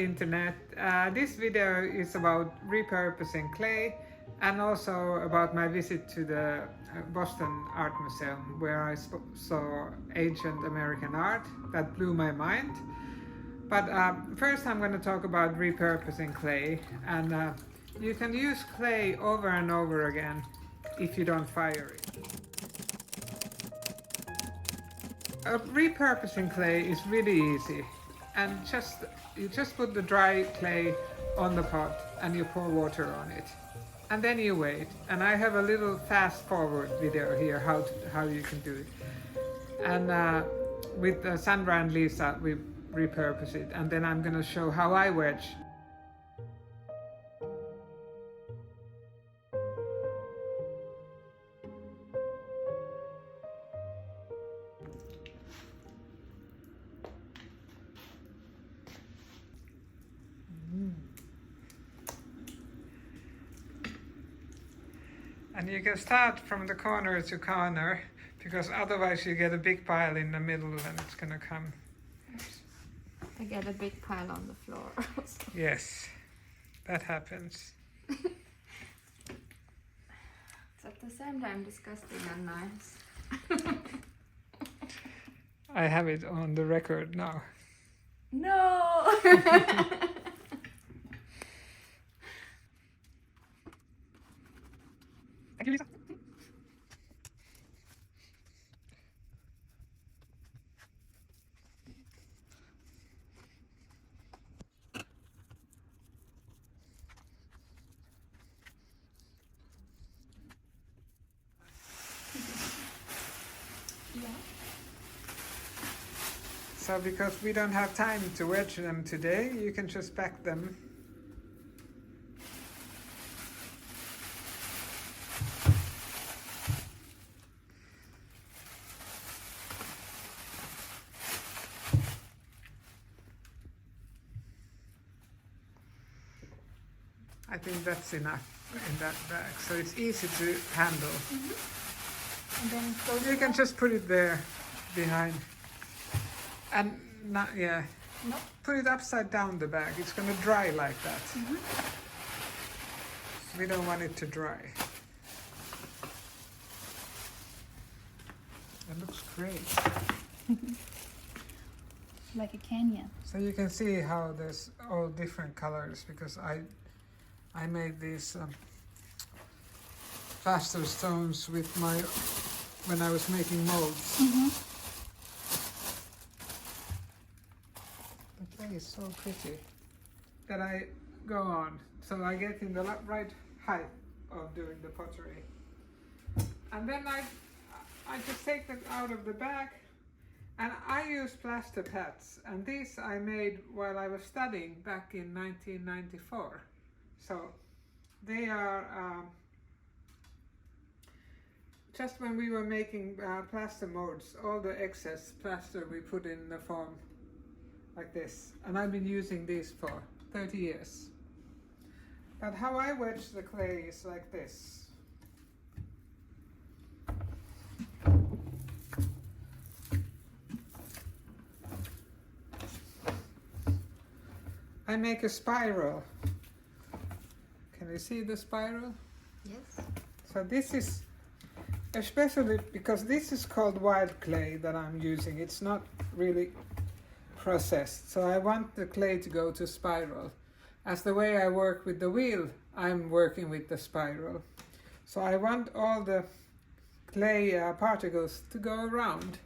internet. This video is about repurposing clay and also about my visit to the Boston Art Museum, where I saw ancient American art that blew my mind. But first I'm going to talk about repurposing clay, and you can use clay over and over again if you don't fire it. Repurposing clay is really easy, and you just put the dry clay on the pot and you pour water on it, and then you wait. And I have a little fast forward video here how you can do it. And with Sandra and Lisa we repurpose it, and then I'm going to show how I wedge. And you can start from the corner to corner, because otherwise you get a big pile in the middle and it's going to come. I get a big pile on the floor. Yes, that happens. It's at the same time disgusting and nice. I have it on the record now. No! Thank you, Lisa. Yeah. So because we don't have time to wedge them today, you can just pack them. I think that's enough in that bag, so it's easy to handle. Mm-hmm. And then close You it can up. just put it there behind, and not No. put it upside down the bag. It's going to dry like that. Mm-hmm. We don't want it to dry. It looks great. Like a canyon. So you can see how there's all different colors, because I made these plaster stones with when I was making molds. Mm-hmm. The clay is so pretty that I go on, so I get in the right height of doing the pottery, and then I just take them out of the bag. And I use plaster pads, and these I made while I was studying back in 1994. So they are just when we were making plaster molds, all the excess plaster we put in the form like this. And I've been using these for 30 years. But how I wedge the clay is like this. I make a spiral. Can you see the spiral? Yes. So this is, especially because this is called wild clay that I'm using. It's not really processed. So I want the clay to go to spiral. As the way I work with the wheel, I'm working with the spiral. So I want all the clay particles to go around.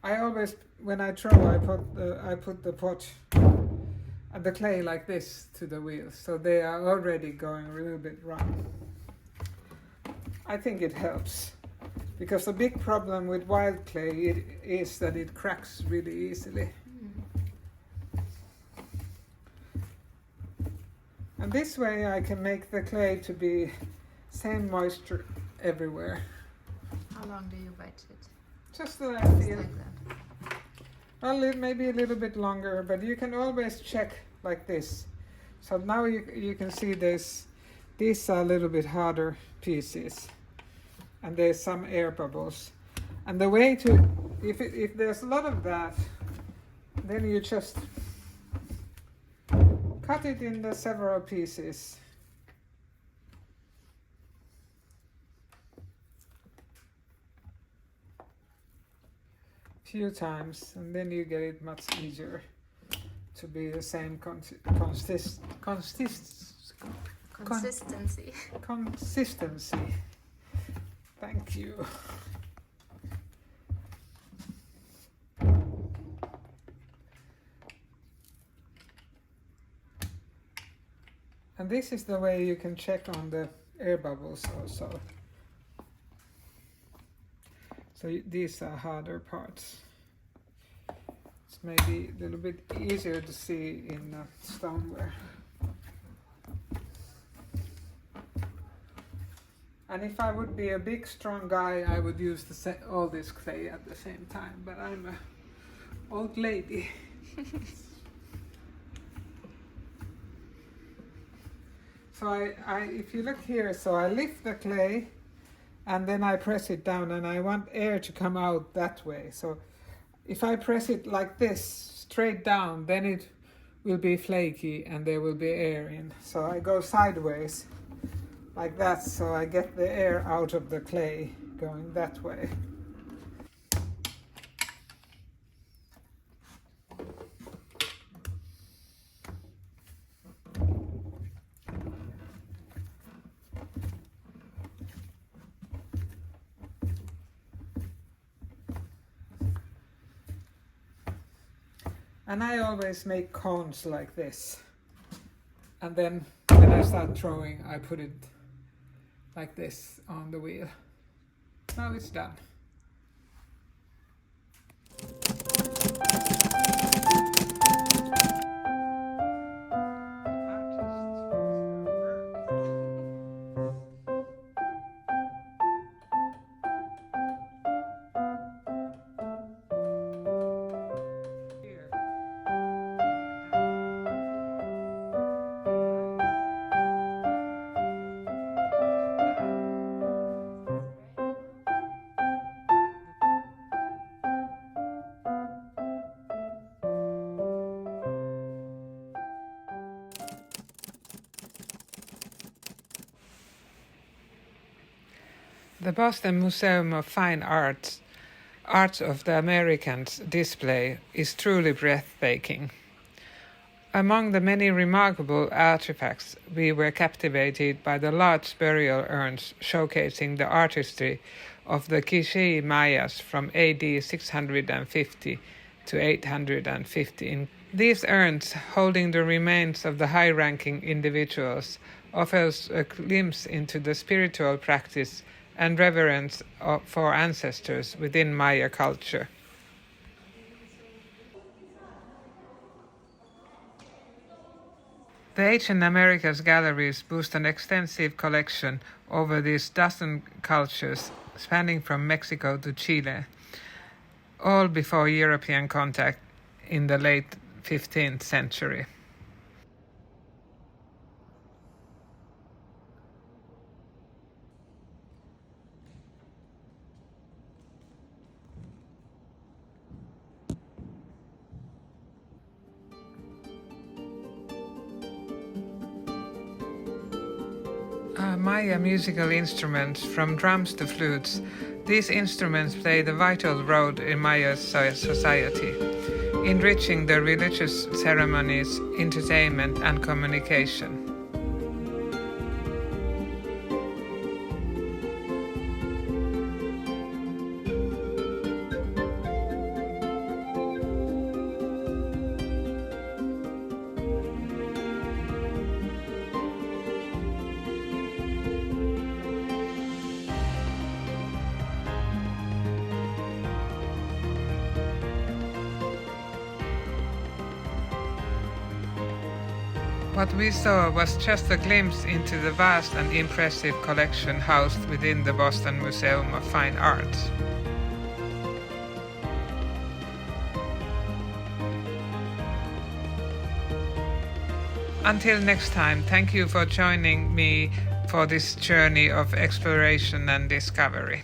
I always, when I throw, I put the pot and the clay like this to the wheels, so they are already going a little bit wrong. I think it helps, because the big problem with wild clay is that it cracks really easily. And this way I can make the clay to be same moisture everywhere. How long do you wedge it? Just that I Just feel. like that. Well, maybe a little bit longer, but you can always check like this. So now you can see these are a little bit harder pieces, and there's some air bubbles. And the way to, if there's a lot of that, then you just cut it in the several pieces. Few times, and then you get it much easier to be the same Consistency. Consistency. Thank you. And this is the way you can check on the air bubbles also. So these are harder parts. It's maybe a little bit easier to see in stoneware. And if I would be a big strong guy, I would use all this clay at the same time, but I'm an old lady. So if you look here, so I lift the clay and then I press it down, and I want air to come out that way. So if I press it like this, straight down, then it will be flaky and there will be air in. So I go sideways like that, so I get the air out of the clay going that way. And I always make cones like this. And then when I start throwing, I put it like this on the wheel. Now it's done. The Boston Museum of Fine Arts Art of the Americans display is truly breathtaking. Among the many remarkable artifacts, we were captivated by the large burial urns showcasing the artistry of the Quiché Mayas from AD 650 to 850. These urns, holding the remains of the high-ranking individuals, offers a glimpse into the spiritual practice and reverence for ancestors within Maya culture. The Asian Americas galleries boast an extensive collection over these dozen cultures spanning from Mexico to Chile, all before European contact in the late 15th century. Maya musical instruments, from drums to flutes, these instruments play the vital role in Maya society, enriching the religious ceremonies, entertainment, and communication. What we saw was just a glimpse into the vast and impressive collection housed within the Boston Museum of Fine Arts. Until next time, thank you for joining me for this journey of exploration and discovery.